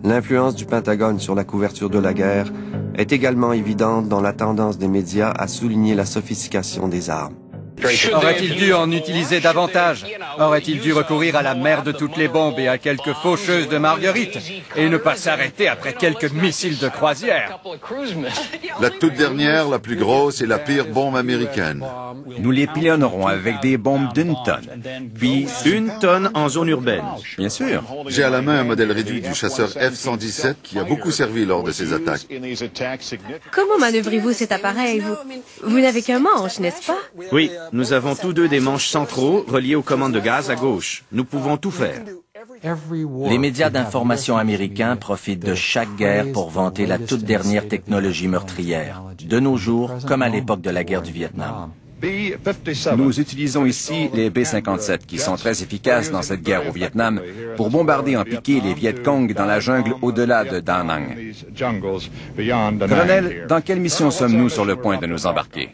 L'influence du Pentagone sur la couverture de la guerre est également évidente dans la tendance des médias à souligner la sophistication des armes. Aurait-il dû en utiliser davantage? Aurait-il dû recourir à la mère de toutes les bombes et à quelques faucheuses de marguerite et ne pas s'arrêter après quelques missiles de croisière? La toute dernière, la plus grosse et la pire bombe américaine. Nous les pilonnerons avec des bombes d'1 tonne. Puis 1 tonne en zone urbaine. Bien sûr. J'ai à la main un modèle réduit du chasseur F-117 qui a beaucoup servi lors de ces attaques. Comment manœuvrez-vous cet appareil? Vous n'avez qu'un manche, n'est-ce pas? Oui, nous avons tous deux des manches centraux reliés aux commandes de gaz à gauche. Nous pouvons tout faire. Les médias d'information américains profitent de chaque guerre pour vanter la toute dernière technologie meurtrière, de nos jours comme à l'époque de la guerre du Vietnam. Nous utilisons ici les B-57 qui sont très efficaces dans cette guerre au Vietnam pour bombarder en piqué les Viet Cong dans la jungle au-delà de Da Nang. Colonel, dans quelle mission sommes-nous sur le point de nous embarquer?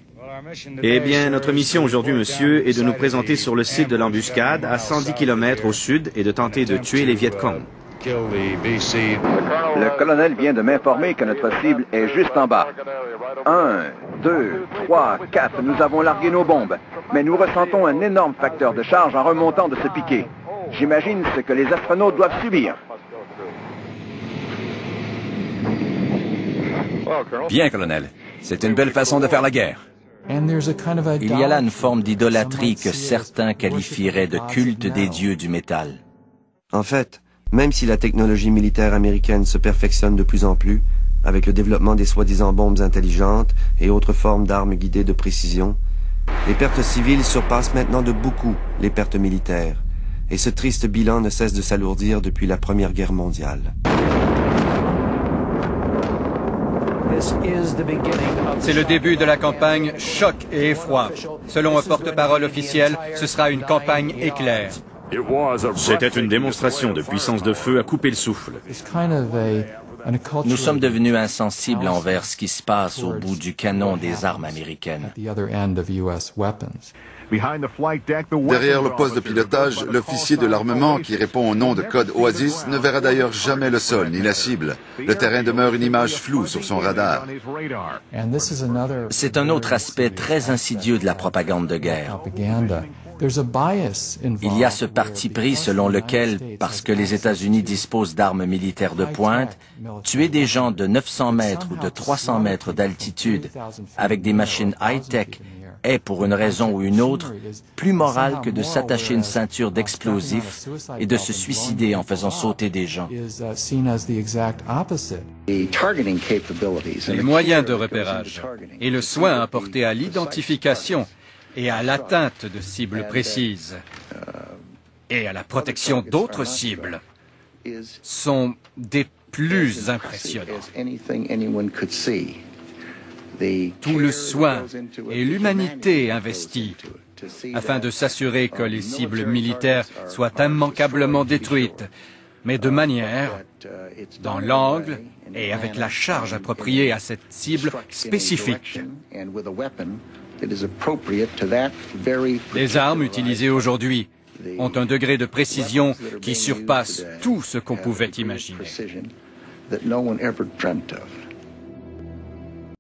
Eh bien, notre mission aujourd'hui, monsieur, est de nous présenter sur le site de l'embuscade à 110 km au sud et de tenter de tuer les Viet Cong. Le colonel vient de m'informer que notre cible est juste en bas. 1, 2, 3, 4, nous avons largué nos bombes, mais nous ressentons un énorme facteur de charge en remontant de ce piquet. J'imagine ce que les astronautes doivent subir. Bien, colonel. C'est une belle façon de faire la guerre. Il y a là une forme d'idolâtrie que certains qualifieraient de culte des dieux du métal. En fait, même si la technologie militaire américaine se perfectionne de plus en plus, avec le développement des soi-disant bombes intelligentes et autres formes d'armes guidées de précision, les pertes civiles surpassent maintenant de beaucoup les pertes militaires, et ce triste bilan ne cesse de s'alourdir depuis la Première Guerre mondiale. C'est le début de la campagne Choc et Effroi. Selon un porte-parole officiel, ce sera une campagne éclair. C'était une démonstration de puissance de feu à couper le souffle. Nous sommes devenus insensibles envers ce qui se passe au bout du canon des armes américaines. Derrière le poste de pilotage, l'officier de l'armement qui répond au nom de code Oasis ne verra d'ailleurs jamais le sol ni la cible. Le terrain demeure une image floue sur son radar. C'est un autre aspect très insidieux de la propagande de guerre. Il y a ce parti pris selon lequel, parce que les États-Unis disposent d'armes militaires de pointe, tuer des gens de 900 mètres ou de 300 mètres d'altitude avec des machines high-tech est, pour une raison ou une autre, plus moral que de s'attacher une ceinture d'explosifs et de se suicider en faisant sauter des gens. Les moyens de repérage et le soin apporté à l'identification et à l'atteinte de cibles précises et à la protection d'autres cibles sont des plus impressionnants. Tout le soin et l'humanité investis afin de s'assurer que les cibles militaires soient immanquablement détruites, mais de manière, dans l'angle et avec la charge appropriée à cette cible spécifique. Les armes utilisées aujourd'hui ont un degré de précision qui surpasse tout ce qu'on pouvait imaginer.